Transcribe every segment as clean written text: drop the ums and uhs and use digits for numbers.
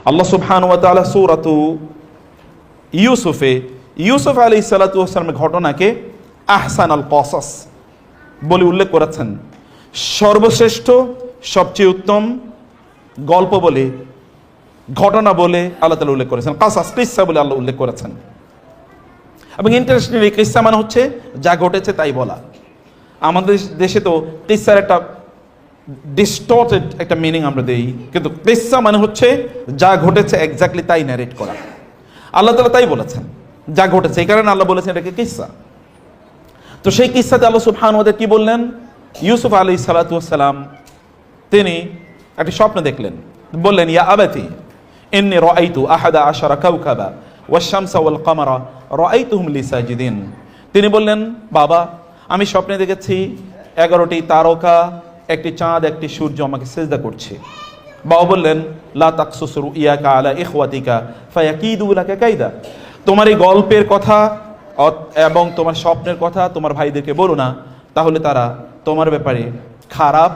আল্লাহ সুবহানাহু ওয়া তাআলা সূরাতু ইউসুফ আলাইহিস সালাতু ওয়াস সালামের ঘটনাকে আহসানাল কসাস বলে উল্লেখ করেছেন। সর্বশ্রেষ্ঠ, সবচেয়ে উত্তম গল্প বলে, ঘটনা বলে আল্লাহ তাআলা উল্লেখ করেছেন। কাসাস, কিসসা বলে আল্লাহ উল্লেখ করেছেন। এবং ইন্টারেস্টিংলি কিসসা মানে হচ্ছে যা ঘটেছে তাই বলা। আমাদের দেশে তো কিসসার একটা ডিস্টর্টেড একটা মিনিং আমরা দেই, কিন্তু কিসসা মানে হচ্ছে যা ঘটেছে এক্স্যাক্টলি তাই ন্যারেট করা। আল্লাহ তাআলা তাই বলেছেন, যা ঘটেছে, এই কারণে আল্লাহ বলেছেন এটাকে কিসসা। তো সেই কিসসাতে আল্লাহ সুবহানাহু ওয়া তাআলা কি বললেন? ইউসুফ আলাইহিস সালাতু ওয়াস সালাম তিনি একটি স্বপ্ন দেখলেন। বললেন, ইয়া আবাতি ইন্নী রাআইতু আহাদা আশারা কাওকাবা ওয়াশ শামসা ওয়াল কামারা রাআইতুহুম লি সাজিদিন। তিনি বললেন, বাবা, আমি স্বপ্নে দেখেছি 11টি তারকা, একটি চাঁদ, একটি সূর্য আমাকে সিজদা করছে। বাবা বললেন, লা তাকসুস রুইয়াকা আলা ইখওয়াতিকা ফায়াকিদু লাকা কাইদা। তোমার এই গল্পের কথা এবং তোমার স্বপ্নের কথা তোমার ভাইদেরকে বলো না, তাহলে তারা তোমার ব্যাপারে খারাপ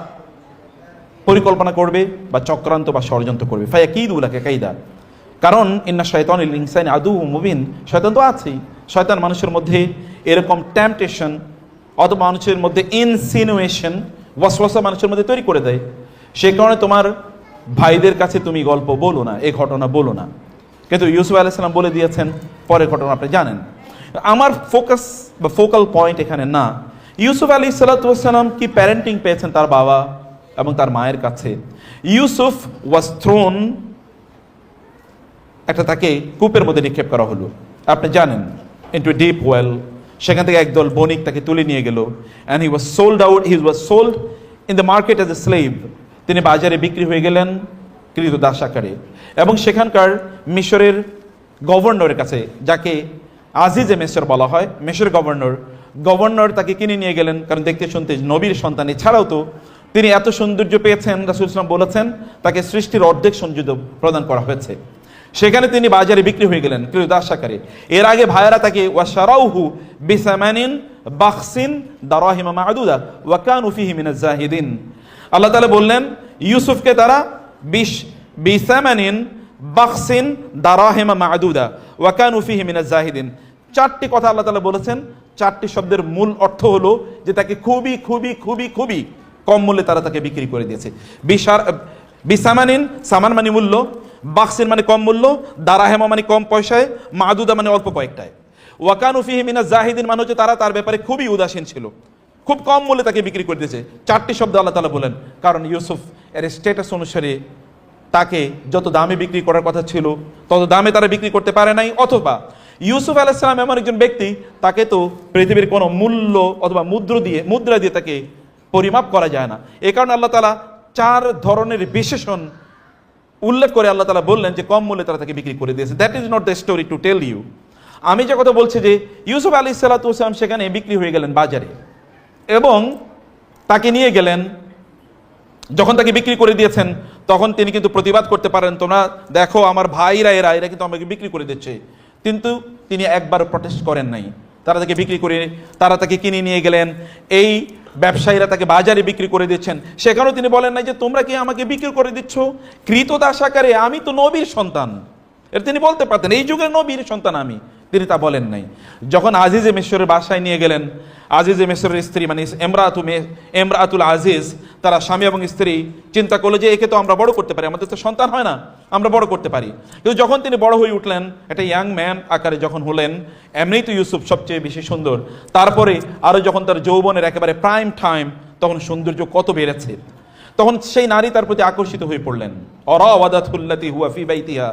পরিকল্পনা করবে বা চক্রান্ত বা ষড়যন্ত্র করবে। ফায়াকিদু লাকা কাইদা, কারণ ইন্না শাইতানাল লিল ইনসানি আদুউম মুবিন। শয়তান তো আছেই, শয়তান মানুষের মধ্যে এরকম টেম্পটেশন অথবা মানুষের মধ্যে ইনসিনুয়েশন, ওয়াসওয়াসা মানুষের মধ্যে তৈরি করে দেয়। সেই কারণে তোমার ভাইদের কাছে তুমি গল্প বলো না, এই ঘটনা বলো না। কিন্তু ইউসুফ আলাইহিস সালাম বলে দিয়েছেন, পরের ঘটনা আপনি জানেন। আমার ফোকাস বা ফোকাল পয়েন্ট এখানে না ইউসুফ আলাইহিস সালাতু ওয়াস সালাম কি প্যারেন্টিং পেয়েছেন তার বাবা এবং তার মায়ের কাছে। ইউসুফ ওয়াজ থ্রোন, একটা তাকে কূপের মধ্যে নিক্ষেপ করা হলো, আপনি জানেন, ইনটু ডিপ ওয়েল। সেখান থেকে একদল বণিক তাকে তুলে নিয়ে গেল, and he was sold in the market as a slave. তিনি বাজারে বিক্রি হয়ে গেলেন ক্রীতদাস আকারে। এবং সেখানকার মিশরের গভর্নরের কাছে, যাকে আজিজে মিসর বলা হয়, মিশর গভর্নর তাকে কিনে নিয়ে গেলেন, কারণ দেখতে শুনতে নবীর সন্তান। এছাড়াও তো তিনি এত সৌন্দর্য পেয়েছেন, রাসূল সাল্লাল্লাহু আলাইহি ওয়াসাল্লাম বলেছেন তাকে সৃষ্টির অর্ধেক সৌন্দর্য প্রদান করা হয়েছে। সেখানে তিনি বাজারে বিক্রি হয়ে গেলেন ক্রীতদাস আকারে। এর আগে ভাইয়েরা তাকে ওয়াশারাউহু বিসামানিন বাখসিন দারাহিমা মা'দুদা ওয়া কানু ফীহি মিনাজ জাহিদিন। আল্লাহ তাআলা বললেন, ইউসুফকে তারা বিসামানিন বাখসিন দারাহিমা মা'দুদা ওয়া কানু ফীহি মিনাজ জাহিদিন। 4টি কথা আল্লাহ তাআলা বলেছেন। 4টি শব্দের মূল অর্থ হলো যে তাকে খুবই খুবই খুবই খুবই কম মূল্যে তারা তাকে বিক্রি করে দিয়েছে। বিসামানিন, সামান মানে মূল্য, বাক্সিন মানে কম মূল্য, দারাহেমা মানে কম পয়সায়, মাদুদা মানে অল্প কয়েকটায়, ওয়াকানু ফীহি মিনাজ জাহিদিন মানে হচ্ছে তারা তার ব্যাপারে খুবই উদাসীন ছিল, খুব কম মূল্যে তাকে বিক্রি করে দিয়েছে। 4টি শব্দ আল্লাহ তাআলা বলেন, কারণ ইউসুফ এর স্ট্যাটাস অনুসারে তাকে যত দামে বিক্রি করার কথা ছিল তত দামে তারা বিক্রি করতে পারে নাই। অথবা ইউসুফ আলাইহিস সালাম এমন একজন ব্যক্তি, তাকে তো পৃথিবীর কোনো মূল্য অথবা মুদ্রা দিয়ে তাকে পরিমাপ করা যায় না। এই কারণে আল্লাহ তাআলা 4 ধরনের বিশেষণ উল্লেখ করে আল্লাহ তাআলা বললেন যে কম মূল্যে তারা তাকে বিক্রি করে দিয়েছে। That is not the story to tell you. আমি যে কথা বলছি যে ইউসুফ আলাইহিস সালাতু ওয়াস সালাম সেখানে বিক্রি হয়ে গেলেন বাজারে, এবং তাকে নিয়ে গেলেন। যখন তাকে বিক্রি করে দিয়েছেন তখন তিনি কিন্তু প্রতিবাদ করতে পারেন, তোমরা দেখো আমার ভাইরা এরা কিন্তু আমাকে বিক্রি করে দিচ্ছে, কিন্তু তিনি একবার প্রটেস্ট করেন নাই। তারা তাকে কিনে নিয়ে গেলেন, এই ব্যবসায়ীরা তাকে বাজারে বিক্রি করে দিচ্ছেন, সেখানেও তিনি বলেন নাই যে তোমরা কি আমাকে বিক্রি করে দিচ্ছ ক্রীতদাস আকারে, আমি তো নবীর সন্তান। এর তিনি বলতে পারতেন এই যুগের নবীর সন্তান আমি, তিনি তা বলেন নাই। যখন আজিজে মিসরের বাসায় নিয়ে গেলেন, আজিজে মিসরের স্ত্রী মানে এমরাতুল আজিজ, তারা স্বামী এবং স্ত্রী চিন্তা করলো যে একে তো আমরা বড় করতে পারি, আমাদের তো সন্তান হয় না, আমরা বড় করতে পারি। কিন্তু যখন তিনি বড় হয়ে উঠলেন, একটা ইয়াং ম্যান আকারে যখন হলেন, এমনিই তো ইউসুফ সবচেয়ে বেশি সুন্দর, তারপরে আরো যখন তার যৌবনের একেবারে প্রাইম টাইম, তখন সৌন্দর্য কত বেড়েছে, তখন সেই নারী তার প্রতি আকর্ষিত হয়ে পড়লেন। অরাওয়াদাতুল্লাতী হুয়া ফী বাইতিহা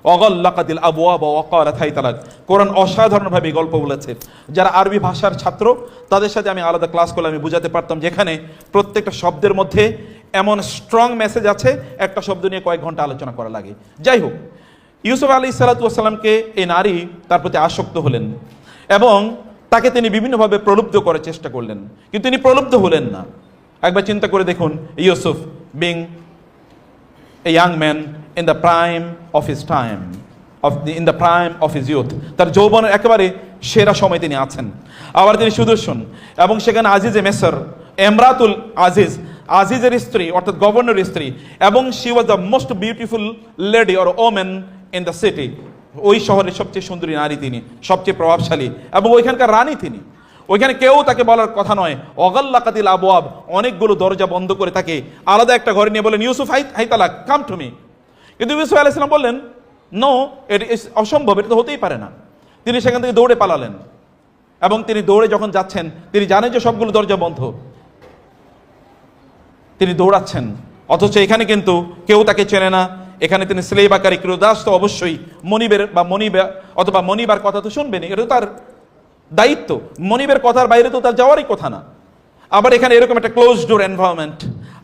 ওয়াগাল্লাকাতিল আবওয়াবা ওয়া ক্বালাত হাইতা লাক। কোরআন অসাধারণভাবে এই গল্প বলেছে। যারা আরবি ভাষার ছাত্র তাদের সাথে আমি আলাদা ক্লাস করলে আমি বুঝাতে পারতাম, যেখানে প্রত্যেকটা শব্দের মধ্যে এমন স্ট্রং মেসেজ আছে, একটা শব্দ নিয়ে কয়েক ঘন্টা আলোচনা করা লাগে। যাই হোক, ইউসুফ আলাইহিস সালাতু ওয়াস সালামকে এই নারী তার প্রতি আসক্ত হলেন এবং তাকে তিনি বিভিন্নভাবে প্রলুব্ধ করার চেষ্টা করলেন, কিন্তু তিনি প্রলুব্ধ হলেন না। একবার চিন্তা করে দেখুন, Yusuf being a young man in the prime of his time, in the prime of his youth, তার যৌবনের একেবারে সেরা সময় তিনি আছেন, আবার তিনি সুদর্শন, এবং সেখানে আজিজে মিসর এমরাতুল আজিজ, আজিজের স্ত্রী অর্থাৎ গভর্নরের স্ত্রী, এবং she was the most beautiful lady or women in the city. ওই শহরের সবচেয়ে সুন্দরী নারী তিনি, সবচেয়ে প্রভাবশালী, এবং ওইখানকার রানী তিনি। ওইখানে কেউ তাকে বলার কথা নয়। অগাল্লাকাতিল আবওয়াব, অনেকগুলো দরজা বন্ধ করে তাকে আলাদা একটা ঘরে নিয়ে বলেন, ইউসুফ হাইতালাক, কাম টু মি। কিন্তু ইউসুফ আলাইহিস সালাম বললেন, নো, ইট ইজ অসম্ভব, এটা তো হতেই পারে না। তিনি সেখান থেকে দৌড়ে পালালেন, এবং তিনি দৌড়ে যখন যাচ্ছেন, তিনি জানেন যে সবগুলো দরজা বন্ধ, তিনি দৌড়াচ্ছেন, অথচ এখানে কিন্তু কেউ তাকে চেনে না। এখানে তিনি স্লেভ আকারে ক্রীতদাস, তো অবশ্যই মনিবের বা মনিবা অথবা মনিবার কথা তো শুনবেনি, এটা তো তার দায়িত্ব। মনিবের কথার বাইরে তো তার যাওয়ারই কথা না। আবার এখানে এরকম একটা ক্লোজ ডোর এনভায়রনমেন্ট,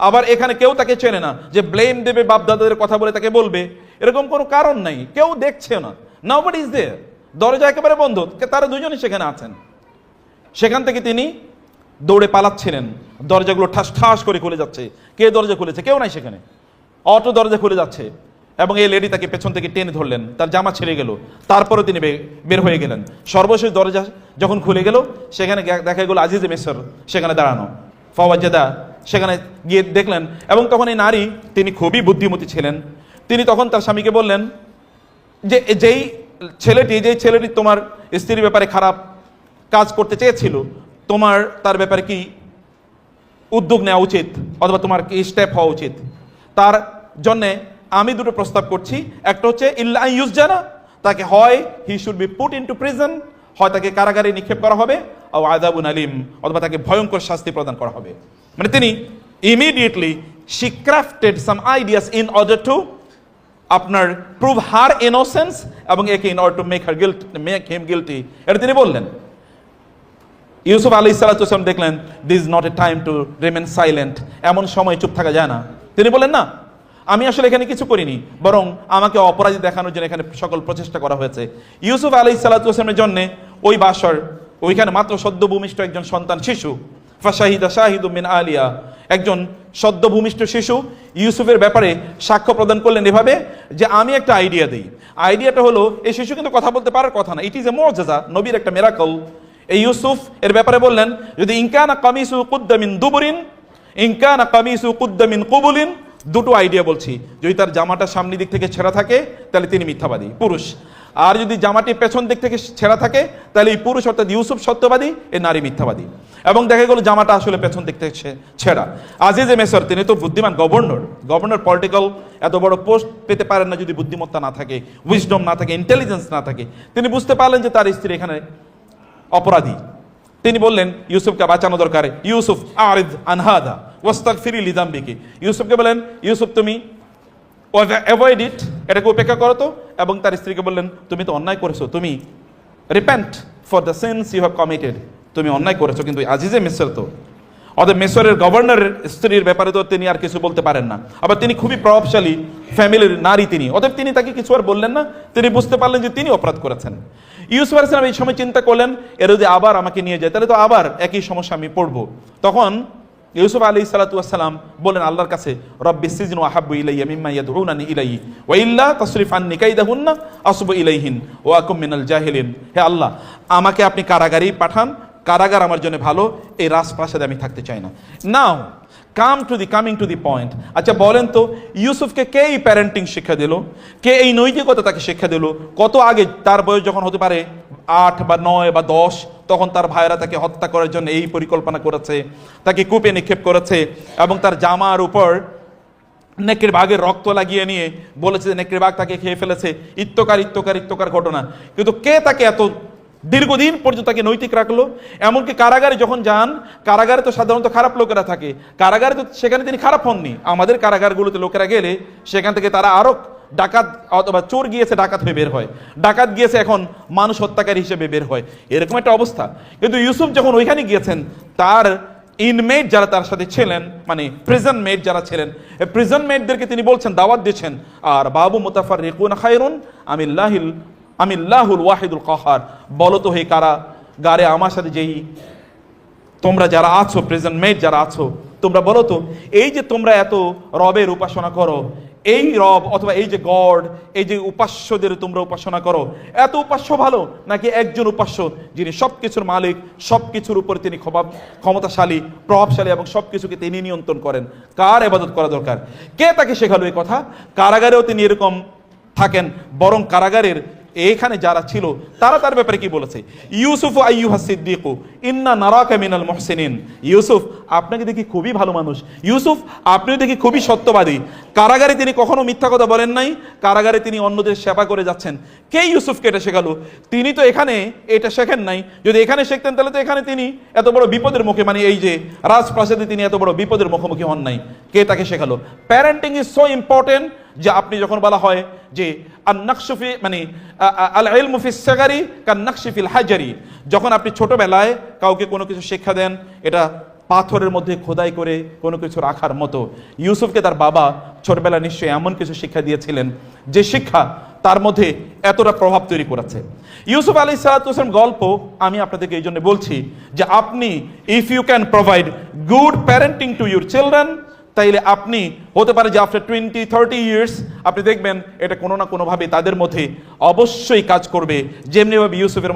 আবার এখানে কেউ তাকে চেনে না যে ব্লেম দেবে, বাপ দাদাদের কথা বলে তাকে বলবে, এরকম কোনো কারণ নাই, কেউ দেখছে না, নবডি ইজ দেয়ার, দরজা একেবারে বন্ধ, তারা দুজনই সেখানে আছেন। সেখান থেকে তিনি দৌড়ে পালাচ্ছিলেন, দরজাগুলো ঠাস ঠাস করে খুলে যাচ্ছে। কে দরজা খুলেছে? কেউ নাই সেখানে। অটো দরজা খুলে যাচ্ছে, এবং এই লেডি তাকে পেছন থেকে টেনে ধরলেন, তার জামা ছিঁড়ে গেল, তারপরে তিনি বের হয়ে গেলেন। সর্বশেষ দরজা যখন খুলে গেল, সেখানে দেখা গেল আজিজে মিসর সেখানে দাঁড়ানো। ফাওয়াজেদা, সেখানে গিয়ে দেখলেন, এবং তখন এই নারী, তিনি খুবই বুদ্ধিমতী ছিলেন। তিনি তখন তার স্বামীকে বললেন যে যেই ছেলেটি তোমার স্ত্রীর ব্যাপারে খারাপ কাজ করতে চেয়েছিল, তোমার তার ব্যাপারে কি উদ্যোগ নেওয়া উচিত, অথবা তোমার কি স্টেপ হওয়া উচিত? তার জন্যে আমি দুটো প্রস্তাব করছি। একটা হচ্ছে ইল্লা ইউসজানা, তাকে হয় he should be put into prison, হয় তাকে কারাগারে নিক্ষেপ করা হবে, আর আযাবুন আলিম, অথবা তাকে ভয়ঙ্কর শাস্তি প্রদান করা হবে। মানে তিনি immediately she crafted some ideas in order to আপনার প্রুভ হার ইনোসেন্স, এবং একে in order to make him guilty, এটা তিনি বললেন। ইউসুফ আলাইহিস সালাতু ওয়াস সালাম দেখলেন this is not a time to remain silent, এমন সময় চুপ থাকা যায় না। তিনি বলেন, না, আমি আসলে এখানে কিছু করিনি, বরং আমাকে অপরাধী দেখানোর জন্য এখানে সকল প্রচেষ্টা করা হয়েছে। ইউসুফ আলাইহিস সালাতু ওয়াস সালামের জন্য ওই বাসর, ওইখানে মাত্র সদ্যভূমিষ্ঠ একজন সন্তান শিশু, ফাশাহিদা শাহিদুম মিন আলিয়া, একজন সদ্যভূমিষ্ঠ শিশু ইউসুফের ব্যাপারে সাক্ষ্য প্রদান করলেন এভাবে যে আমি একটা আইডিয়া দিই। আইডিয়াটা হলো, এই শিশু কিন্তু কথা বলতে পারার কথা না, ইট ইজ এ মুআজিজা, নবীর একটা মিরাকল। এই ইউসুফ এর ব্যাপারে বললেন, যদি ইনকানা কামিসু কুদ্দা মিন দুবুরিন, ইনকানা কামিসু কুদ্দা মিন কুবুলিন, দুটো আইডিয়া বলছি। যদি তার জামাটা সামনের দিক থেকে ছেঁড়া থাকে, তাহলে তিনি মিথ্যাবাদী পুরুষ, আর যদি জামাটি পেছন দিক থেকে ছেঁড়া থাকে, তাহলে এই পুরুষ অর্থাৎ ইউসুফ সত্যবাদী, এই নারী মিথ্যাবাদী। এবং দেখা গেল জামাটা আসলে পেছন দিক থেকে ছেঁড়া। আজিজে মিসর, তিনি তো বুদ্ধিমান গভর্নর, পলিটিক্যাল এত বড় পোস্ট পেতে পারেন না যদি বুদ্ধিমত্তা না থাকে, উইজডম না থাকে, ইন্টেলিজেন্স না থাকে। তিনি বুঝতে পারলেন যে তার স্ত্রী এখানে অপরাধী। তিনি বললেন ইউসুফকে বাঁচানো দরকার, ইউসুফ আরিদ আনহাদা ওয়াস্তাগফিরি লিযামবিকি, ইউসুফকে বলেন, ইউসুফ তুমি অ্যাভয়েড ইট, এটাকে উপেক্ষা করো তো। এবং তার স্ত্রীকে বললেন, তুমি তো অন্যায় করেছো, তুমি repent for the sins you have committed, তুমি অন্যায় করেছো। কিন্তু আজিজে মিসর তো, অতএব মিসরের গভর্নরের স্ত্রীর ব্যাপারে তো তিনি আর কিছু বলতে পারেন না। আবার তিনি খুবই প্রভাবশালী ফ্যামিলির নারী তিনি, অতএব তিনি তাকে কিছু আর বললেন না। তিনি বুঝতে পারলেন যে তিনি অপরাধ করেছেন। ইউসুফ আলাইহিস সালাম এই সময় চিন্তা করলেন, এর যদি আবার আমাকে নিয়ে যায়, তাহলে তো আবার একই সমস্যা আমি পড়বো। তখন ইউসুফ আলাইহিস সালাতু ওয়াস সালাম বলেন আল্লাহর কাছে, রব্বিস সিজনু আহাব্বু ইলাইয়া মিম্মা ইয়াদউনানি ইলাইহি ওয়া ইল্লা তাসরিফ আন্নী কাইদাহুন্না আসবু ইলাইহিন ওয়া আকুম মিনাল জাহিলিন। হে আল্লাহ, আমাকে আপনি কারাগারেই পাঠান, কারাগার আমার জন্য ভালো, এই রাজপ্রাসাদে আমি থাকতে চাই না। নাও কামিং টু দি পয়েন্ট। আচ্ছা বলেন তো, ইউসুফকে কে এই প্যারেন্টিং শিক্ষা দিল, কে এই নৈতিকতা তাকে শিক্ষা দিল? কত আগে, তার বয়স যখন হতে পারে 8 বা 9 বা 10, তখন তার ভাইয়েরা তাকে হত্যা করার জন্য এই পরিকল্পনা করেছে, তাকে কূপে নিক্ষেপ করেছে, এবং তার জামার উপর নেকড়ের বাঘের রক্ত লাগিয়ে নিয়ে বলেছে যে নেকড়ের বাঘ তাকে খেয়ে ফেলেছে, ইত্যকার ঘটনা। কিন্তু কে তাকে এত দীর্ঘদিন পর্যন্ত তাকে নৈতিক রাখলো? এমনকি কারাগারে যখন যান, কারাগারে তো সাধারণত খারাপ লোকেরা থাকে, কারাগারে তো সেখানে তিনি খারাপ হননি। আমাদের কারাগারগুলোতে লোকেরা গেলে সেখান থেকে তারা আরো ডাকাত অথবা চোর গিয়েছে ডাকাত হয়ে বের হয়, ডাকাত গিয়েছে এখন মানুষ হত্যাকারী হিসেবে বের হয়, এরকম একটা অবস্থা। কিন্তু ইউসুফ যখন ওইখানে গিয়েছেন, তার ইনমেট যারা তার সাথে ছিলেন, মানে প্রিজন মেট যারা ছিলেন, প্রিজন মেটদেরকে তিনি বলছেন, দাওয়াত দিচ্ছেন, আর বাবু মুতাফাররিকুন খায়রুন আমিল্লাহুল ওয়াহিদুল কাহার, বলো তো হে কারাগারে আমার সাথে যেই তোমরা যারা আছো, প্রেজেন্ট মেট যারা আছো, তোমরা বলো তো, এই যে তোমরা এত রবের উপাসনা করো, এই রব অথবা এই যে গড, এই যে উপাস্যদের তোমরা উপাসনা করো, এত উপাস্য ভালো নাকি একজন উপাস্য যিনি সবকিছুর মালিক, সবকিছুর উপরে তিনি ক্ষমতাশালী, প্রভাবশালী এবং সবকিছুকে তিনি নিয়ন্ত্রণ করেন? কার ইবাদত করা দরকার? কে তাকে শেখালো এই কথা? কারাগারেও তিনি এরকম থাকেন, বরং কারাগারের এখানে যারা ছিল তারা তার ব্যাপারে কি বলেছে? ইউসুফ আইয়ুহা সিদ্দিকু ইন্না নারাকা মিনাল মুহসিনিন। ইউসুফ, আপনাকে দেখি খুবই ভালো মানুষ। ইউসুফ, আপনিও দেখি খুবই সত্যবাদী। কারাগারে তিনি কখনো মিথ্যা কথা বলেন নাই, কারাগারে তিনি অন্যদের সেবা করে যাচ্ছেন। কে ইউসুফকে এটা শেখালো? তিনি তো এখানে এটা শেখেন নাই। যদি এখানে শিখতেন তাহলে তো এখানে তিনি এত বড় বিপদের মুখে, মানে এই যে রাজপ্রাসাদে তিনি এত বড় বিপদের মুখোমুখি হন নাই। কে তাকে শেখালো? প্যারেন্টিং ইজ সো ইম্পর্টেন্ট যে আপনি যখন বলা হয় যে আন-নাকশফি মানে আল ইলমু ফিস সাগারি কান-নাকশি ফিল হাজারি, যখন আপনি ছোটবেলায় কাউকে কোনো কিছু শিক্ষা দেন, এটা পাথরের মধ্যে খোদাই করে কোনো কিছু রাখার মতো। ইউসুফকে তার বাবা ছোটবেলায় নিশ্চয়ই এমন কিছু শিক্ষা দিয়েছিলেন যে শিক্ষা তার মধ্যে এতটা প্রভাব তৈরি করেছে। ইউসুফ আলাইহিস সালাম গল্প আমি আপনাদেরকে এই জন্য বলছি যে আপনি if you can provide good parenting to your children, তাইলে আপনি হতে পারে যে আফটার 20-30 ইয়ার্স আপনি দেখবেন এটা কোনো না কোনোভাবে তাদের মধ্যে অবশ্যই কাজ করবে, যেমনিভাবে ইউসুফের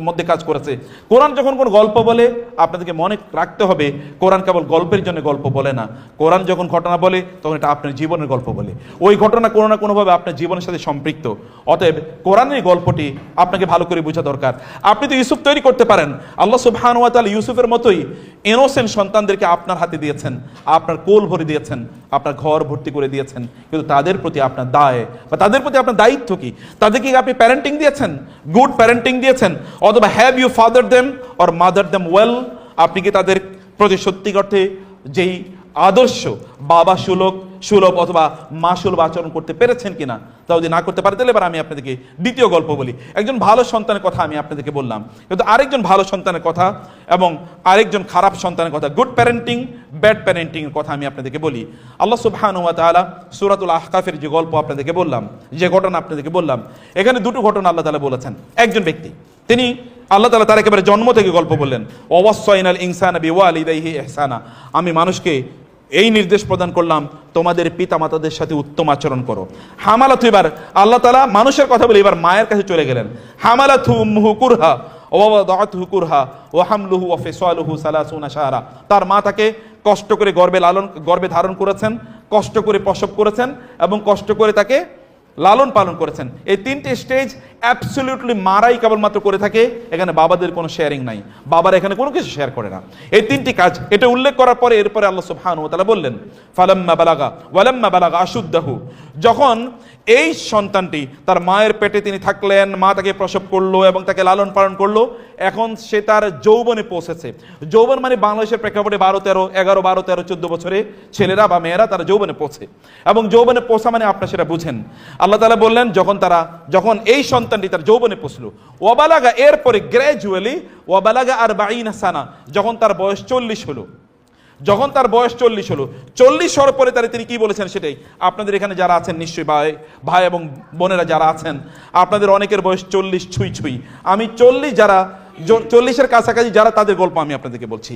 মধ্যে কাজ করেছে। কোরআন যখন কোনো গল্প বলে আপনাদেরকে মনে রাখতে হবে, কোরআন কেবল গল্পের জন্য গল্প বলে না। কোরআন যখন ঘটনা বলে তখন এটা আপনার জীবনের গল্প বলে। ওই ঘটনা কোনো না কোনোভাবে আপনার জীবনের সাথে সম্পৃক্ত। অতএব কোরআনের গল্পটি আপনাকে ভালো করে বোঝা দরকার। আপনি তো ইউসুফ তৈরি করতে পারেন। আল্লাহ সুবহানাহু ওয়া তাআলা ইউসুফের মতোই ইনোসেন্ট সন্তানদেরকে আপনার হাতে দিয়েছেন, আপনার কোল ভরে দিয়েছেন, আপনার ঘর ভর্তি করে দিয়েছেন, কিন্তু তাদের প্রতি আপনার দায় বা তাদের প্রতি আপনার দায়িত্ব কি? তাদেরকে আপনি প্যারেন্টিং দিয়েছেন, গুড প্যারেন্টিং দিয়েছেন, অথবা have you father them or mother them well? আপনি কি তাদের প্রতি সত্যি অর্থে যেই আদর্শ বাবা সুলভ অথবা মা সুলভ আচরণ করতে পেরেছেন কিনা? তাও যদি না করতে পারে তাহলে এবার আমি আপনাদেরকে দ্বিতীয় গল্প বলি। একজন ভালো সন্তানের কথা আমি আপনাদেরকে বললাম, কিন্তু আরেকজন ভালো সন্তানের কথা এবং আরেকজন খারাপ সন্তানের কথা, গুড প্যারেন্টিং ব্যাড প্যারেন্টিং এর কথা আমি আপনাদেরকে বলি। আল্লাহ সুবহানাহু ওয়া তাআলা সূরাতুল আহকাফের যে গল্প আপনাদেরকে বললাম, যে ঘটনা আপনাদেরকে বললাম, এখানে দুটো ঘটনা আল্লাহ তাআলা বলেছেন। একজন ব্যক্তি, তিনি আল্লাহ তাআলা তার একেবারে জন্ম থেকে গল্প বললেন, ওয়াসাইনাল ইনসানা বিওয়ালিদাইহি ইহসানা, আমি মানুষকে এই নির্দেশ প্রদান করলাম তোমাদের পিতা মাতাদের সাথে উত্তম আচরণ করো। হামালাতু, এবার আল্লাহ তাআলা মানুষের কথা বলে এবার মায়ের কাছে চলে গেলেন। হামালাতু উম্মুহু কুরহা ওয়া ওয়াদাআতুহু কুরহা ওয়া হামলুহু ওয়া ফিসালুহু 30 শাহরা, তার মা তাকে কষ্ট করে গর্ভে ধারণ করেছেন, কষ্ট করে প্রসব করেছেন এবং কষ্ট করে তাকে লালন পালন করেছেন। এই তিনটে স্টেজ অ্যাবসলিউটলি মারাই কেবলমাত্র করে থাকে, এখানে বাবাদের কোনো শেয়ারিং নাই, বাবার এখানে কোনো কিছু শেয়ার করে না। এই তিনটি কাজ এটা উল্লেখ করার পরে এরপরে আল্লাহ সুবহানাহু ওয়া তাআলা বললেন ফালাম্মা বালাগা আশুদ্দাহু, যখন এই সন্তানটি তার মায়ের পেটে তিনি থাকলেন, মা তাকে প্রসব করলো এবং তাকে লালন পালন করলো, এখন সে তার যৌবনে পৌঁছেছে। যৌবন মানে বাংলাদেশের প্রেক্ষাপটে 12-13 বছরে ছেলেরা বা মেয়েরা তারা যৌবনে পৌঁছে, এবং যৌবনে পৌঁছা মানে আপনারা সেটা বুঝেন। আল্লাহ তাআলা বললেন যখন এই সন্তানটি তার যৌবনে পৌঁছলো, ওয়াবালাগা, এরপরে গ্র্যাজুয়ালি ওয়াবালাগা 40 সানা, যখন তার বয়স 40 হলো, যখন তার বয়স 40 হলো, 40 হওয়ার পরে তিনি কি বলেছেন সেটাই আপনাদের এখানে যারা আছেন নিশ্চয়ই ভাই এবং বোনেরা যারা আছেন, আপনাদের অনেকের বয়স 40 ছুঁই। আমি 40 যারা 40-এর কাছাকাছি যারা, তাদের গল্প আমি আপনাদেরকে বলছি।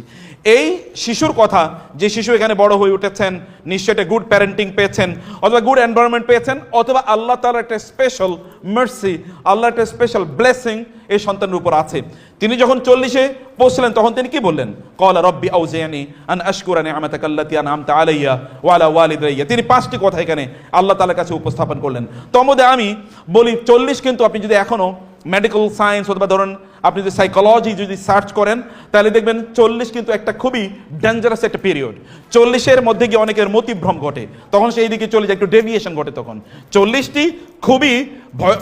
এই শিশুর কথা, যে শিশু এখানে বড় হয়ে উঠেছেন, নিশ্চয়ই একটা গুড প্যারেন্টিং পেয়েছেন অথবা গুড এনভায়রনমেন্ট পেয়েছেন, অথবা আল্লাহ তাআলার একটা স্পেশাল মার্সি, আল্লাহর একটা স্পেশাল ব্লেসিং এই সন্তানের উপর আছে। তিনি যখন 40-এ পৌঁছলেন তখন তিনি কি বললেন? ক্বালা রাব্বি আউজি'নি আন আশকুরা নি'মাতাকা আল্লাতী আন'আমতা আলাইয়া ওয়া আলা ওয়ালিদাইয়া। তিনি 5টি কথা এখানে আল্লাহ তাআলার কাছে উপস্থাপন করলেন। তমধ্যে আমি বলি 40 কিন্তু আপনি যদি এখনো মেডিকেল সায়েন্স অথবা ধরুন আপনি যদি সাইকোলজি যদি সার্চ করেন তাহলে দেখবেন 40 কিন্তু একটা খুবই ডেঞ্জারাস একটা পিরিয়ড। 40-এর মধ্যে গিয়ে অনেকের মতিভ্রম ঘটে, তখন সেই দিকে চলে যায়, একটু ডেভিয়েশন ঘটে। তখন 40টি খুবই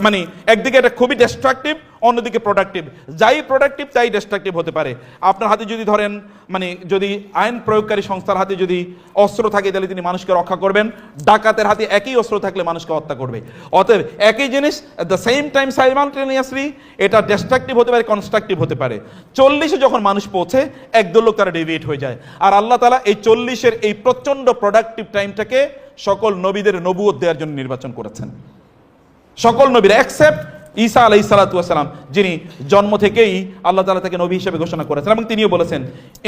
মানে একদিকে এটা খুবই ডিস্ট্রাকটিভ, অন্যদিকে প্রোডাক্টিভ। যাই প্রোডাক্টিভ তাই ডিস্ট্রাকটিভ হতে পারে। আপনার হাতে যদি ধরেন মানে যদি আইন প্রয়োগকারী সংস্থার হাতে যদি অস্ত্র থাকে তাহলে তিনি মানুষকে রক্ষা করবেন, ডাকাতের হাতে একই অস্ত্র থাকলে মানুষকে হত্যা করবে। অতএব একই জিনিস at the same time simultaneously এটা ডিস্ট্রাকটিভ হতে পারে, কনস্ট্রাকটিভ হতে পারে। 40-এ যখন মানুষ পৌঁছে একদল লোক তারা ডেভিয়েট হয়ে যায়, আর আল্লাহ তাআলা এই 40-এর এই প্রচন্ড প্রোডাক্টিভ টাইমটাকে সকল নবীদের নবুয়ত দেওয়ার জন্য নির্বাচন করেছেন। সকল নবীরা এক্সেপ্ট ঈসা আলাইহিস সালাতু ওয়াস সালাম, যিনি জন্ম থেকেই আল্লাহ তাআলা তাকে নবী হিসেবে ঘোষণা করেছেন, এবং তিনিও বলেছেন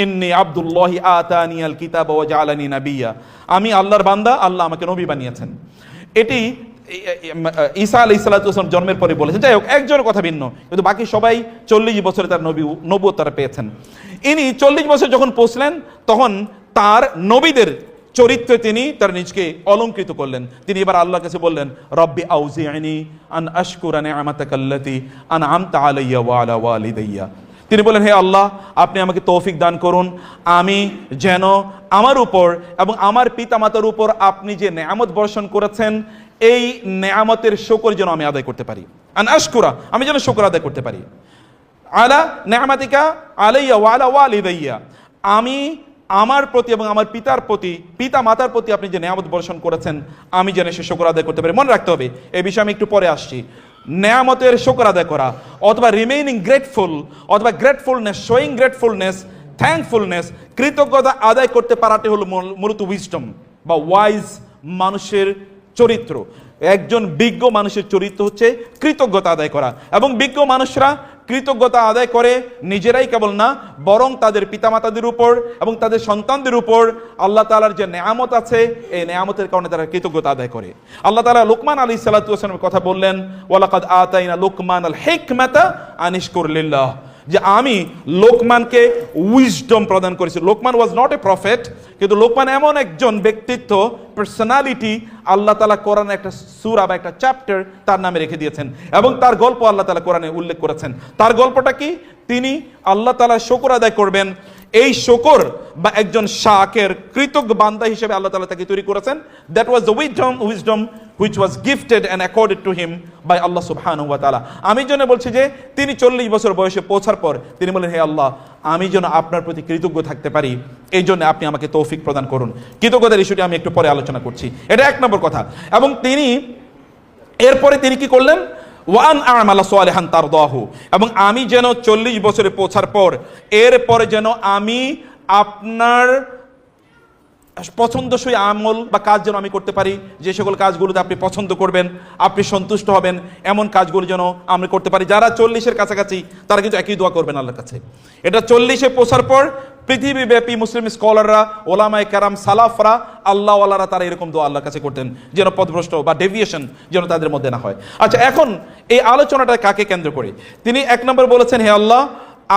ইন্নী আব্দুল্লাহি আতানিয়াল কিতাবা ওয়া জাআলানি নাবিয়্যা, আমি আল্লাহর বান্দা, আল্লাহ আমাকে নবী বানিয়েছেন। এটি ঈসা আলাইহিস সালাতু ওয়াস সালাম জন্মের পরে বলেছেন। যাই হোক, একজনের কথা ভিন্ন, কিন্তু বাকি সবাই 40 বছরে তার নবুয়ত তারা পেয়েছেন। ইনি 40 বছর যখন পৌঁছলেন, তখন তার নবীদের চরিত্রে তিনি তার নিজকে অলঙ্কৃত করলেন। তিনি এবার আল্লাহর কাছে বললেন, রব্বি আউজি'নি আন আশকুরা নি'মাতাকাল্লাতী আন'আমতা আলাইয়া ওয়া আলা ওয়ালিদাইয়া। তিনি বলেন, হে আল্লাহ, আপনি আমাকে তৌফিক দান করুন, আমি যেন আমার উপর এবং আমার পিতামাতার উপর আপনি যে নেয়ামত বর্ষণ করেছেন, এই নেয়ামতের শুকর যেন আমি আদায় করতে পারি। আন আশকুরা, আমি যেন শুকর আদায় করতে পারি। আলা নি'মাতিকা আলাইয়া ওয়া আলা ওয়ালিদাইয়া, আমি আমার প্রতি এবং আমার পিতার প্রতি, পিতা মাতার প্রতি আপনি যে নেয়ামত বর্ষণ করেছেন, আমি যেন সে শুকর আদায় করতে পারি। মনে রাখতে হবে, এই বিষয়ে আমি একটু পরে আসছি। নেয়ামতের শুকর আদায় করা অথবা রিমেইনিং গ্রেটফুল অথবা গ্রেটফুলনেস, শোয়িং গ্রেটফুলনেস, থ্যাঙ্কফুলনেস, কৃতজ্ঞতা আদায় করতে পারাটি হলো মূলত উইজডম বা ওয়াইজ মানুষের চরিত্র। একজন বিজ্ঞ মানুষের চরিত্র হচ্ছে কৃতজ্ঞতা আদায় করা, এবং বিজ্ঞ মানুষরা কৃতজ্ঞতা আদায় করে নিজেরাই কেবল না, বরং তাদের পিতামাতাদের উপর এবং তাদের সন্তানদের উপর আল্লাহ তাআলার যে নেয়ামত আছে, এই নেয়ামতের কারণে তারা কৃতজ্ঞতা আদায় করে। আল্লাহ তাআলা লোকমান আলাইহিস সালাতু ওয়াস সালামের কথা বললেন, ওয়ালাকাদ আতাইনা লোকমানাল হিকমাতা আনিশকুর লিল্লাহ, যে আমি লোকমানকে উইজডম প্রদান করেছি। Lokman was not a prophet, কিন্তু লোকমান এমন একজন ব্যক্তিত্ব, পার্সোনালিটি, আল্লাহ তাআলা কোরআনে একটা সূরা বা একটা চ্যাপ্টার তার নামে রেখে দিয়েছেন, এবং তার গল্প আল্লাহ তাআলা কোরআনে উল্লেখ করেছেন। তার গল্পটা কি? তিনি আল্লাহ তাআলার শুকর আদায় করবেন। এই শুকর বা একজন শাকের কৃতজ্ঞ বান্দা হিসেবে আল্লাহ তাআলা তাকে তৈরি করেছেন। That was the wisdom which was gifted and accorded to him by Allah subhanahu wa ta'ala. আমি জন্য বলছি যে তিনি 40 বছর বয়সে পৌঁছার পর তিনি বলেন, হে আল্লাহ, আমি যেন আপনার প্রতি কৃতজ্ঞ থাকতে পারি, এই জন্য আপনি আমাকে তৌফিক প্রদান করুন। কৃতজ্ঞতার ইস্যুটি আমি একটু পরে আলোচনা করছি, এটা এক নম্বর কথা। এবং তিনি এরপরে তিনি কি করলেন? ওয়ান আমালা সালিহান তারদাহু, এবং আমি যেন 40 বছরে পৌঁছার পর এরপরে যেন আমি আপনার পছন্দসই আমল বা কাজ যেন আমি করতে পারি, যে সকল কাজগুলোতে আপনি পছন্দ করবেন, আপনি সন্তুষ্ট হবেন, এমন কাজগুলো যেন আমি করতে পারি। যারা 40-এর কাছাকাছি তারা কিন্তু একই দোয়া করবেন আল্লাহর কাছে। এটা 40-এ পৌঁছার পর পৃথিবীব্যাপী মুসলিম স্কলাররা, ওলামায়ে কেরাম, সালাফরা, আল্লাহওয়ালারা তারা এরকম দোয়া আল্লাহর কাছে করতেন, যেন পথভ্রষ্ট বা ডেভিয়েশন যেন তাদের মধ্যে না হয়। আচ্ছা, এখন এই আলোচনাটা কাকে কেন্দ্র করে? তিনি 1 নম্বর বলেছেন, হে আল্লাহ,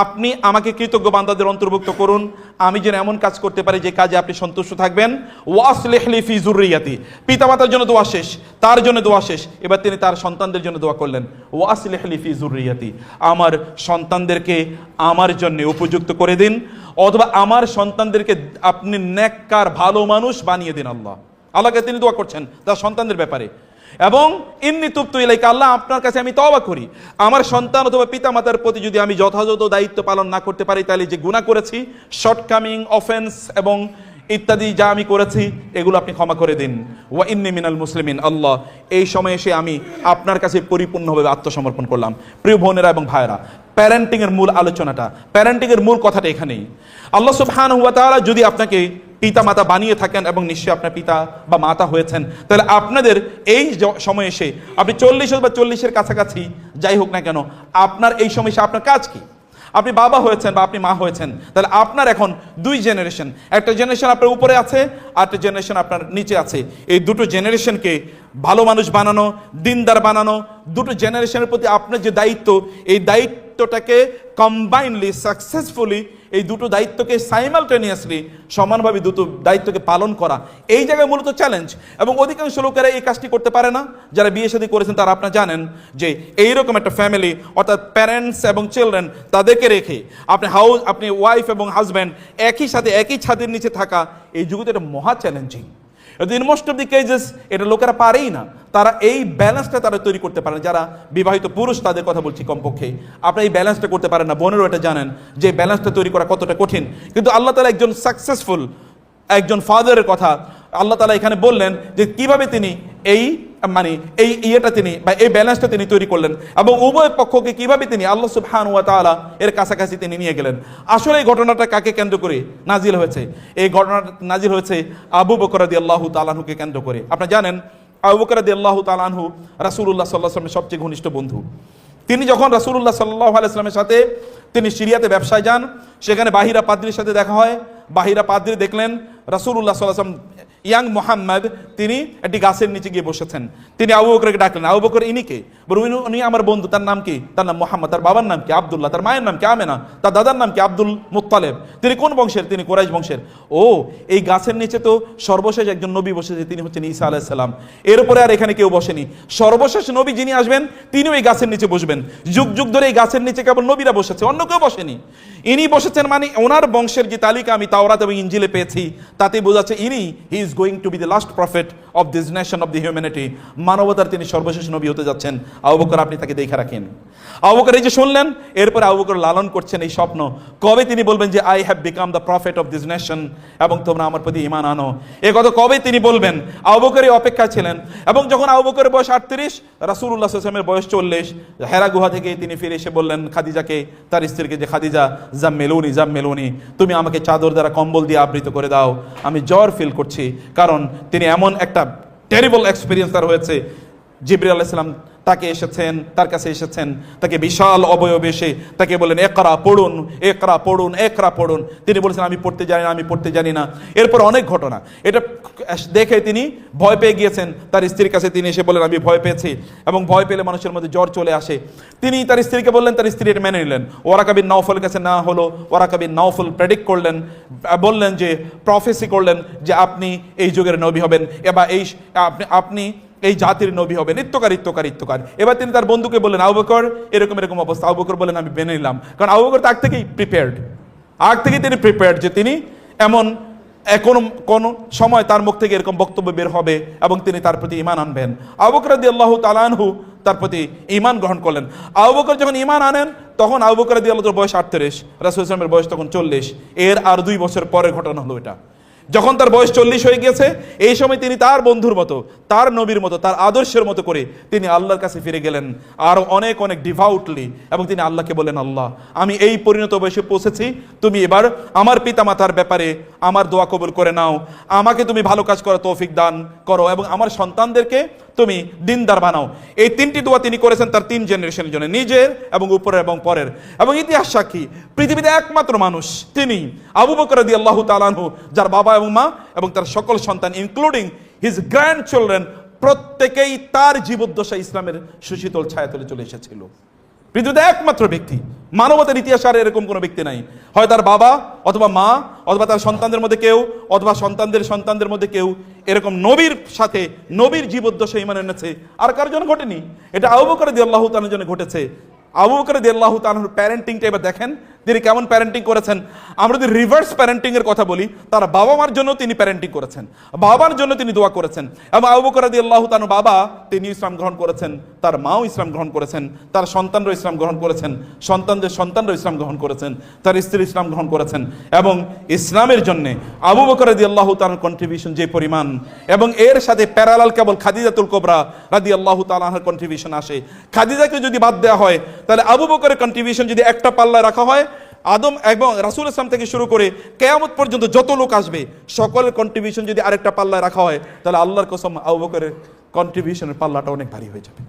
আপনি আমাকে কৃতজ্ঞ বান্দাদের অন্তর্ভুক্ত করুন, আমি যেন এমন কাজ করতে পারি যে কাজে আপনি সন্তুষ্ট থাকবেন। ওয়াসলিহ লি ফি যুররিয়াতি, পিতামাতার জন্য দোয়া শেষ, তার জন্য দোয়া শেষ, এবার তিনি তার সন্তানদের জন্য দোয়া করলেন। ওয়াসলিহ লি ফি যুররিয়াতি, আমার সন্তানদেরকে আমার জন্য উপযুক্ত করে দিন, অথবা আমার সন্তানদেরকে আপনি নেককার ভালো মানুষ বানিয়ে দিন। আল্লাহকে তিনি দোয়া করছেন তার সন্তানদের ব্যাপারে। এবং ইন্নী তুবতু ইলাইকা, আল্লাহ, আপনার কাছে আমি তওবা করি, আমার সন্তান অথবা পিতামাতার প্রতি যদি আমি যথাযথ দায়িত্ব পালন না করতে পারি, তাহলে যে গুনাহ করেছি, শর্টকামিং, অফেন্স এবং ইত্যাদি যা আমি করেছি, এগুলো আপনি ক্ষমা করে দিন। ওয়া ইন্নী মিনাল মুসলিমিন, আল্লাহ, এই সময় এসে আমি আপনার কাছে পরিপূর্ণভাবে আত্মসমর্পণ করলাম। প্রিয় বোনেরা এবং ভাইয়েরা, প্যারেন্টিং এর মূল আলোচনাটা, প্যারেন্টিং এর মূল কথাটা এখানেই। আল্লাহ সুবহানাহু ওয়া তাআলা যদি আপনাকে পিতা মাতা বানিয়ে থাকেন এবং নিশ্চয়ই আপনার পিতা বা মাতা হয়েছেন, তাহলে আপনাদের এই সময় এসে আপনি 40 বা 40-এর কাছাকাছি যাই হোক না কেন, আপনার এই সময় এসে আপনার কাজ কি? আপনি বাবা হয়েছেন বা আপনি মা হয়েছেন, তাহলে আপনার এখন 2 জেনারেশন, একটা জেনারেশন আপনার উপরে আছে আর একটা জেনারেশন আপনার নিচে আছে। এই দুটো জেনারেশনকে ভালো মানুষ বানানো, দিনদার বানানো, দুটো জেনারেশনের প্রতি আপনার যে দায়িত্ব, এই দায়িত্বটাকে কম্বাইনলি, সাকসেসফুলি, এই দুটো দায়িত্বকে সাইমালটেনিয়াসলি, সমানভাবে দুটো দায়িত্বকে পালন করা, এই জায়গায় মূলত চ্যালেঞ্জ। এবং অধিকাংশ লোকেরা এই কাজটি করতে পারে না। যারা বিয়ে শাদী করেছেন তারা আপনারা জানেন যে এইরকম একটা ফ্যামিলি, অর্থাৎ প্যারেন্টস এবং চিলড্রেন, তাদেরকে রেখে আপনি ওয়াইফ এবং হাজব্যান্ড একই সাথে একই ছাদের নিচে থাকা, এই যুগে এটা মহা challenging. In most of the cases এটা লোকেরা পারেই না, তারা এই ব্যালেন্সটা তারা তৈরি করতে পারে না। যারা বিবাহিত পুরুষ তাদের কথা বলছি, কমপক্ষে আপনারা এই ব্যালেন্সটা করতে পারেন না। বোনেরও এটা জানেন যে ব্যালেন্সটা তৈরি করা কতটা কঠিন। কিন্তু আল্লাহ তাআলা একজন সাকসেসফুল একজন ফাদারের কথা আল্লাহ তাআলা এখানে বললেন যে কিভাবে তিনি এই তিনি বা এই ব্যালেন্সটা তিনি তৈরি করলেন, এবং উভয় পক্ষকে কিভাবে তিনি আল্লাহ সুবহানাহু ওয়া তাআলা এর কাছাকাছি তিনি নিয়ে গেলেন। আসলে এই ঘটনাটা কাকে কেন্দ্র করে নাজিল হয়েছে? এই ঘটনাটা নাজিল হয়েছে আবু বকর রাদিয়াল্লাহু তাআলা আনহুকে কেন্দ্র করে। আপনারা জানেন আবু বকর রাদিয়াল্লাহু তাআলা আনহু রাসূলুল্লাহ সাল্লাল্লাহু আলাইহি ওয়াসাল্লামের সবচেয়ে ঘনিষ্ঠ বন্ধু। তিনি যখন রাসূলুল্লাহ সাল্লাল্লাহু আলাইহি ওয়াসাল্লামের সাথে তিনি সিরিয়াতে ব্যবসায় যান, সেখানে বাহিরা পাদ্রীর সাথে দেখা হয়। বাহিরা পাদ্রী দেখলেন রাসূলুল্লাহ সাল্লাল্লাহু আলাইহি ওয়াসাল্লাম ইয়াং মোহাম্মদ তিনি একটি গাছের নিচে গিয়ে বসেছেন। তিনি আবু বকরকে ডাকলেন, আবু বকর ইনি কে? বলুন উনি আমার বন্ধু। তার নাম কি? তার নাম মোহাম্মদ। তার বাবার নাম কি? আব্দুল্লাহ। তার মায়ের নাম কি? আমেনা। তার দাদার নাম কি? আব্দুল মুত্তালেব। তিনি কোন বংশের? তিনি কুরাইশ বংশের। ও, এই গাছের নিচে তো সর্বশেষ একজন নবী বসেছে, তিনি হচ্ছেন ঈসা আলাইহিস সালাম। এরপরে আর এখানে কেউ বসেনি। সর্বশেষ নবী যিনি আসবেন তিনিও এই গাছের নিচে বসবেন। যুগ যুগ ধরে এই গাছের নিচে কেবল নবীরা বসেছে, অন্য কেউ বসেনি। ইনি বসেছেন মানে ওনার বংশের যে তালিকা আমি তাওরাত এবং ইনজিলে পেয়েছি তাতে বোঝাচ্ছে ইনি he is going to B the last prophet of this nation of the humanity. মানবতার তিনি সর্বশেষ নবী হতে যাচ্ছেন। আবু বকর আপনি তাকে দেখে রাখেন। আবু বকর এই যে শুনলেন, এরপরে আবু বকর লালন করছেন এই স্বপ্ন। কবে তিনি বলবেন যে I have become the prophet of this nation এবং তোমরা আমার প্রতি ঈমান আনো, এ কথা কবে তিনি বলবেন? আবু বকর এই অপেক্ষায় ছিলেন। এবং যখন আবু বকরের বয়স 38, রাসূলুল্লাহ সাল্লাল্লাহু আলাইহি ওয়াসাল্লামের বয়স 40, হেরা গুহা থেকে তিনি ফিরে এসে বললেন খাদিজাকে, তার স্ত্রীকে, যে খাদিজা জাম্মেলুনি জাম্মেলুনি, তুমি আমাকে চাদর দ্বারা কম্বল দিয়ে আবৃত করে দাও, আমি জ্বর ফিল করছি। কারণ তিনি এমন একটা টেরিবল এক্সপিরিয়েন্স তার হয়েছে। জিবরিল আলাইহিস সালাম তার কাছে এসেছেন, তাকে বিশাল অবয়ব এসে তাকে বলেন একরা পড়ুন, একরা পড়ুন, একরা পড়ুন। তিনি বলেছেন আমি পড়তে জানি না, আমি পড়তে জানি না। এরপর অনেক ঘটনা, এটা দেখে তিনি ভয় পেয়ে গিয়েছেন। তার স্ত্রীর কাছে তিনি এসে বলেন আমি ভয় পেয়েছি, এবং ভয় পেলে মানুষের মধ্যে জ্বর চলে আসে। তিনি তার স্ত্রীকে বললেন, তার স্ত্রী এটা মেনে নিলেন। ওয়ারাকা বিন নাওফলের কাছে না হলো, ওয়ারাকা বিন নাওফল প্রেডিক্ট করলেন, বললেন যে প্রফেসি করলেন যে আপনি এই যুগের নবী হবেন, এবার আপনি এই জাতির নবী হবে, ইত্তকার ইত্তকার ইত্তকার। এবার তিনি তার বন্ধুকে বললেন আবু বকর এরকম এরকম অবস্থা। আবু বকর বলেন আমি মেনে নিলাম, কারণ আবু বকর আগ থেকেই প্রিপেয়ার্ড, তিনি প্রিপেয়ার্ড যে তিনি এমন কোন সময় তার মুখ থেকে এরকম বক্তব্য বের হবে এবং তিনি তার প্রতি ঈমান আনবেন। আবু বকর রাদিয়াল্লাহু তাআলা আনহু তার প্রতি ঈমান গ্রহণ করলেন। আবু বকর যখন ঈমান আনেন তখন আবু বকর রাদিয়াল্লাহু বয়স 38, রাসূল সাল্লাল্লাহু আলাইহি ওয়াসাল্লামের বয়স তখন 40। এর আর 2 বছর পরের ঘটনা হলো এটা। যখন তার বয়স 40 হয়ে গেছে, এই সময় তিনি তার বন্ধুর মতো, তার নবীর মতো, তার আদর্শের মতো করে তিনি আল্লাহর কাছে ফিরে গেলেন, আর অনেক অনেক ডিভাউটলি। এবং তিনি আল্লাহকে বলেন, আল্লাহ আমি এই পরিণত বয়সে পৌঁছেছি, তুমি এবার আমার পিতামাতার ব্যাপারে আমার দোয়া কবুল করে নাও, আমাকে তুমি ভালো কাজ করার তৌফিক দান করো, এবং আমার সন্তানদেরকে তুমি দিনদার বানাও। এই 3টি দোয়া তিনি করেছেন তার 3 জেনারেশনের জন্য, নিজের এবং উপরের এবং পরের। এবং ইতিহাস সাক্ষী, পৃথিবীতে একমাত্র মানুষ তিনি আবু বকর রাদিয়াল্লাহু তাআলা আনহু, যার বাবা এবং মা এবং তার সকল সন্তান ইনক্লুডিং হিজ গ্র্যান্ড চিলড্রেন প্রত্যেকেই তার জীবদ্দশায় ইসলামের সুশীতল ছায়াতলে চলে এসেছিল। পৃথিবীতে একমাত্র ব্যক্তি, মানবতার ইতিহাসে আর এরকম কোনো ব্যক্তি নাই। হয় তার বাবা অথবা মা অথবা তার সন্তানদের মধ্যে কেউ অথবা সন্তানদের মধ্যে কেউ এরকম নবীর সাথে নবীর জীবদ্দশা ঈমান এনেছে, আর কার জন্য ঘটেনি। এটা আবু বকর রাদিয়াল্লাহু তাআলার জন্য ঘটেছে। আবু বকর রাদিয়াল্লাহু তাআলার প্যারেন্টিংটা এবার দেখেন, তিনি কেমন প্যারেন্টিং করেছেন। আমরা যদি রিভার্স প্যারেন্টিং এর কথা বলি, তার বাবা মার জন্য তিনি প্যারেন্টিং করেছেন, বাবার জন্য তিনি দোয়া করেছেন। এবং আবু বকর রাদিয়াল্লাহু তাআলার বাবা তিনি ইসলাম গ্রহণ করেছেন, তার মাও ইসলাম গ্রহণ করেছেন, তার সন্তানরাও ইসলাম গ্রহণ করেছেন, সন্তানদের সন্তানরাও ইসলাম গ্রহণ করেছেন, তার স্ত্রী ইসলাম গ্রহণ করেছেন। এবং ইসলামের জন্য আবু বকর রাদিয়াল্লাহু তাআলার কন্ট্রিবিউশন যে পরিমাণ, এবং এর সাথে প্যারালাল কেবল খাদিজাতুল কুবরা রাদিয়াল্লাহু তাআলার কন্ট্রিবিউশন আসে। খাদিজাকে যদি বাদ দেওয়া হয়, তাহলে আবু বকরের কন্ট্রিবিউশন যদি একটা পাল্লায় রাখা হয়, আদম এবং রাসূল ইসলাম থেকে শুরু করে কিয়ামত পর্যন্ত যত লোক আসবে সকলের কন্ট্রিবিউশন যদি আরেকটা পাল্লায় রাখা হয়, তাহলে আল্লাহর কসম আবু বকরের কন্ট্রিবিউশনের পাল্লাটা অনেক ভারী হয়ে যাবে।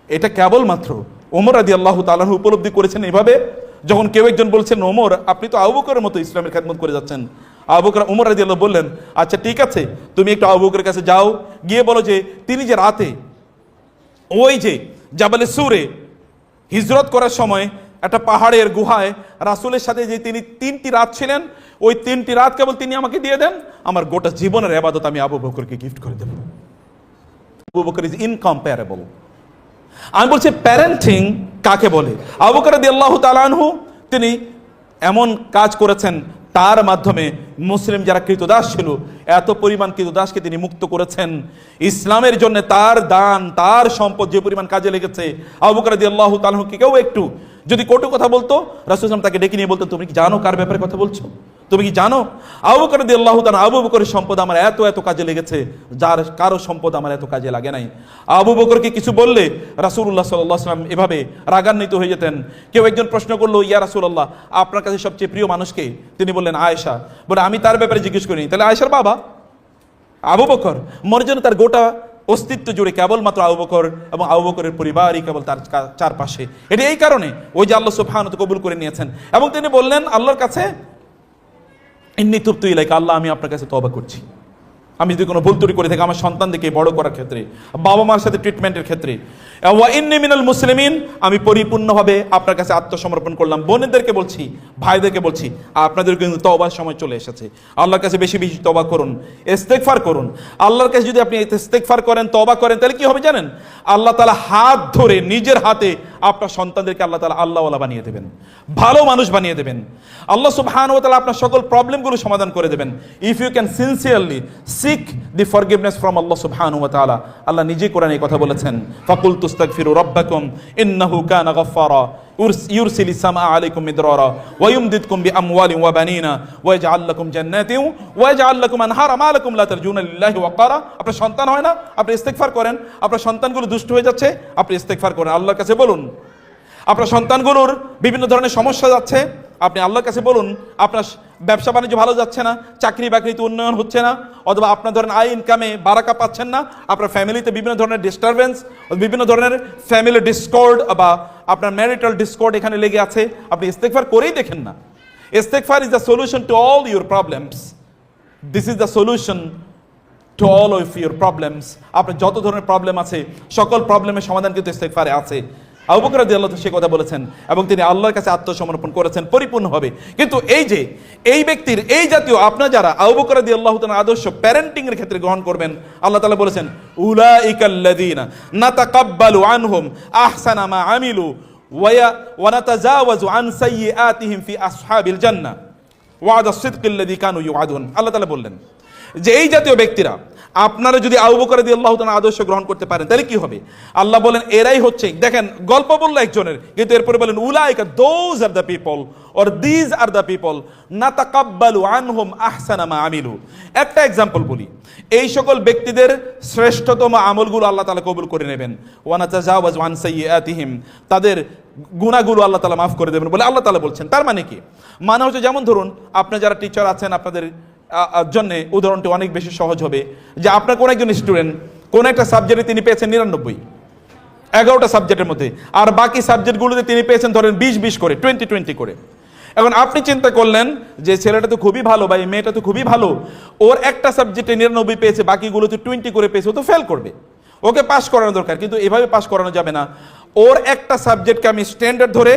এটা কেবলমাত্র ওমর রাদিয়াল্লাহু তাআলা উপলব্ধি করেছেন এইভাবে, যখন কেউ একজন বলছেন ওমর আপনি তো আবু বকরের মতো ইসলামের খেদমত করে যাচ্ছেন। ওমর রাদিয়াল্লাহু বললেন আচ্ছা ঠিক আছে, তুমি একটু আবু বকরের কাছে যাও, গিয়ে বলো যে তিনি যে রাতে ওই যে জাবালে সুরে হিজরত করার সময় একটা পাহাড়ের গুহায় রাসূলের সাথে যে তিনি 3টি রাত ছিলেন, ওই 3টি রাত কেবল তিনি আমাকে দিয়ে দেন, আমার গোটা জীবনের ইবাদত আমি আবু বকরকে গিফট করে দেব। Abu Bakr is incomparable. আমি বলছি প্যারেন্টিং কাকে বলে। আবু বকর রাদিয়াল্লাহু তাআলা আনহু তিনি এমন কাজ করেছেন, তার মাধ্যমে মুসলিম যারা কৃতদাস ছিল এত পরিমাণ কৃতদাসকে তিনি মুক্ত করেছেন। ইসলামের জন্য তার দান, তার সম্পদ যে পরিমাণ কাজে লেগেছে। আবু বকর রাদিয়াল্লাহু তাআলা আনহু কেউ একটু যদি কটু কথা বলতো, রাসূল সাল্লাল্লাহু আলাইহি ওয়াসাল্লাম তাকে ডেকে নিয়ে বলতেন তুমি কি জানো কার ব্যাপারে কথা বলছো, তুমি কি জানো আবু বকর রাদিয়াল্লাহু তাআলা আবু বকরের সম্পদ আমার এত এত কাজে লেগেছে, যার কারো সম্পদ আমার এত কাজে লাগে নাই। আবু বকরকে কিছু বললে রাসূলুল্লাহ সাল্লাল্লাহু আলাইহি ওয়াসাল্লাম এভাবে রাগান্বিত হয়ে যেতেন। কেউ একজন প্রশ্ন করলো ইয়া রাসূলুল্লাহ আপনার কাছে সবচেয়ে প্রিয় মানুষকে? তিনি বললেন আয়েশা। বলে আমি তার ব্যাপারে জিজ্ঞেস করিনি, তাহলে আয়েশার বাবা আবু বকর মর্যাদা তার গোটা অস্তিত্ব জুড়ে কেবলমাত্র আবু বকর এবং আবু বকরের পরিবারই কেবল তার চারপাশে। এটা এই কারণে ওই যে আল্লাহ সুবহানাহু ওয়া তাআলা কবুল করে নিয়েছেন। এবং তিনি বললেন আল্লাহর কাছে ইন্নী তুবতু ইলাইকা, আল্লাহ আমি আপনার কাছে তওবা করছি। আমি যদি কোনো ভুল ত্রুটি করে থাকি আমার সন্তানদেরকে বড় করার ক্ষেত্রে, বাবা মার সাথে ট্রিটমেন্টের ক্ষেত্রে, ওয়া ইন্নী মিনাল মুসলিমিন, আমি পরিপূর্ণভাবে আপনার কাছে আত্মসমর্পণ করলাম। বোনেদেরকে বলছি, ভাইদেরকে বলছি, আপনাদের কিন্তু তওবার সময় চলে এসেছে। আল্লাহর কাছে বেশি বেশি তওবা করুন, ইস্তেগফার করুন। আল্লাহর কাছে যদি আপনি ইস্তেগফার করেন, তওবা করেন, তাহলে কি হবে জানেন? আল্লাহ তাআলা হাত ধরে নিজের হাতে আপনার সন্তানদেরকে আল্লাহ তাআলা আল্লাহওয়ালা বানিয়ে দেবেন, ভালো মানুষ বানিয়ে দেবেন। আল্লাহ সুবহানাহু ওয়া তাআলা আপনার সকল প্রবলেমগুলো সমাধান করে দেবেন। If you can sincerely seek the forgiveness from Allah সুবহানাহু ওয়া তাআলা। আল্লাহ নিজে কোরআনে এই কথা বলেছেন, ফাকুল তুস্তাগফিরু রাব্বাকুম ইন্নাহু কানা গাফফারা ইউরসিলিস সামা আলাইকুম মিদরারা ওয়া ইউমদিদকুম বিআমওয়ালিন ওয়া বানিনা ওয়া ইয়াজআল লাকুম জান্নাতিন ওয়া ইয়াজআল লাকুম আনহারা মা লাকুম লা তারজুনা লিল্লাহি ওয়াকারা। আপনার সন্তান হয় না, আপনি ইস্তেগফার করেন। আপনার সন্তানগুলো দুষ্ট হয়ে যাচ্ছে, আপনি ইস্তেগফার করেন, আল্লাহর কাছে বলুন। আপনার সন্তানগুলোর বিভিন্ন ধরনের সমস্যা যাচ্ছে, আপনি আল্লাহর কাছে বলুন। আপনার ব্যবসা বাণিজ্য ভালো যাচ্ছে না, চাকরি বাকরিতে উন্নয়ন হচ্ছে না, অথবা আপনার ধরেন আয় ইনকামে বারাকা পাচ্ছেন না, আপনার ফ্যামিলিতে বিভিন্ন ধরনের ডিস্টারবেন্স, বিভিন্ন ধরনের ফ্যামিলি ডিসকর্ড বা আপনার ম্যারিটাল ডিসকর্ড এখানে লেগে আছে, আপনি ইস্তেগফার করেই দেখেন না। ইস্তেগফার is the solution to all your problems. This is the solution to all of your problems. আপনার যত ধরনের প্রবলেম আছে, সকল প্রবলেমের সমাধান কিন্তু ইস্তেগফারে আছে। আবু বকর রাদিয়াল্লাহু তাআলা সে কথা বলেছেন এবং তিনি আল্লাহর কাছে আত্মসমর্পণ করেছেন পরিপূর্ণভাবে। কিন্তু এই ব্যক্তির এই জাতীয় আপনার যারা আবু বকর রাদিয়াল্লাহু তাআলার আদর্শ প্যারেন্টিং এর ক্ষেত্রে গ্রহণ করবেন, আল্লাহ তাআলা বলেছেন উলাইকাল্লাযীনা নাতাকাব্বালু আনহুম আহসানা মা আমিলু ওয়া নাতাজাওয়াজু আন সাইয়্যাতিহিম ফি আসহাবিল জান্নাহ ওয়াদাস সিদকিল্লাযী কানু ইউআদুন। আল্লাহ তাআলা বললেন যে এই জাতীয় ব্যক্তিরা, আপনারা যদি আবু বকর রাদিয়াল্লাহু তাআলার আদর্শ গ্রহণ করতে পারেন তাহলে কি হবে? আল্লাহ বলেন এরাই হচ্ছে, দেখেন গল্প বললো একজনের, কিন্তু এরপরে বলেন উলাইকা, those are the people or these are the people নাতাকাব্বালু আনহুম আহসানা মা আমিলু। একটা এক্সাম্পল বলি, এই সকল ব্যক্তিদের শ্রেষ্ঠতম আমলগুলো আল্লাহ তাআলা কবুল করে নেবেন। ওয়া নাতাজাওয়াজু আন সাইয়্যাতিহিম, তাদের গুনাহগুলো আল্লাহ তাআলা মাফ করে দেবেন বলে আল্লাহ তাআলা বলছেন। তার মানে কি? মানে হচ্ছে যেমন ধরুন আপনার যারা টিচার আছেন, আপনাদের জন্য উদাহরণটি অনেক বেশি সহজ হবে যে আপনার কোন একজন স্টুডেন্ট কোন একটা সাবজেক্টে তিনি পেয়েছেন 99, 11টা সাবজেক্টের মধ্যে, আর বাকি সাবজেক্টগুলোতে তিনি পেয়েছেন ধরেন 20-20 করে, 20-20 করে। এখন আপনি চিন্তা করলেন যে ছেলেটা তো খুবই ভালো বা এই মেয়েটা তো খুবই ভালো, ওর একটা সাবজেক্টে 99 পেয়েছে, বাকিগুলোতে 20 করে পেয়েছে, ও তো ফেল করবে, ওকে পাস করানো দরকার। কিন্তু এভাবে পাস করানো যাবে না। ওর একটা সাবজেক্টকে আমি স্ট্যান্ডার্ড ধরে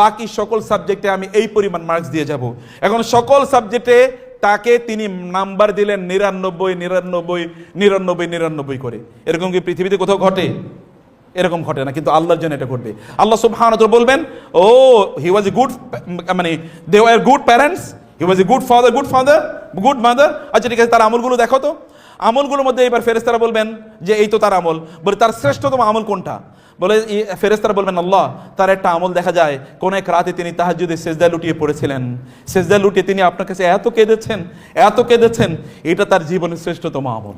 বাকি সকল সাবজেক্টে আমি এই পরিমাণ মার্কস দিয়ে যাব। এখন সকল সাবজেক্টে তাকে তিনি নাম্বার দিলেন 99 করে। এরকম কি পৃথিবীতে কোথাও ঘটে? এরকম ঘটে না, কিন্তু আল্লাহর জন্য এটা ঘটবে। আল্লাহ সুবহানাহু ওয়া তাআলা বলবেন, ও হি ওয়াজ এ গুড, মানে they were good parents, he was a good father, good mother. আচ্ছা ঠিক আছে, তার আমলগুলো দেখো তো। আমলগুলোর মধ্যে এবার ফেরেশতারা বলবেন যে এই তো তার আমল, বলে তার শ্রেষ্ঠতম আমল কোনটা? বলে ফেরেশতারা বলবেন আল্লাহ, তার একটা আমল দেখা যায় কোন এক রাতে তিনি তাহাজ্জুদে সিজদা লুটিয়ে পড়েছিলেন, সিজদা লুটিয়ে তিনি আপনার কাছে এত কেঁদেছেন, এটা তার জীবনের শ্রেষ্ঠতম আমল।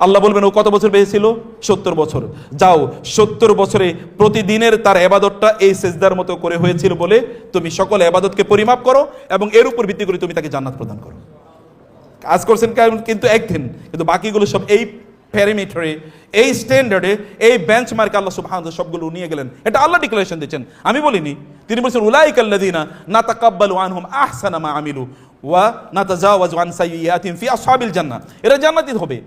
আল্লাহ বলবেন ও কত বছর বেঁচে ছিল? 70 বছর। যাও 70 বছরে প্রতিদিনের তার ইবাদতটা এই সিজদার মতো করে হয়েছিল বলে তুমি সকল ইবাদতকে পরিমাপ করো এবং এর উপর ভিত্তি করে তুমি তাকে জান্নাত প্রদান করো। কাজ করছেন কিন্তু একদিন, কিন্তু বাকিগুলো সব এই প্যারামিটারে, এই স্ট্যান্ডার্ডে, এই বেঞ্চমার্কে আল্লাহ সুবহানাহু ওয়া তাআলা সবগুলো নিয়ে গেলেন। এটা আল্লাহ ডিক্লারেশন দিচ্ছেন, আমি বলিনি। তিনি বলছেন উলাইকাল্লাযীনা নাতাকাব্বালু আনহুম আহসানা মা আমিলু ওয়া নাতাজাওয়াজু আন সাইয়্যাতিহিম ফি আসহাবিল জান্নাহ। এরা জান্নাতি হবে।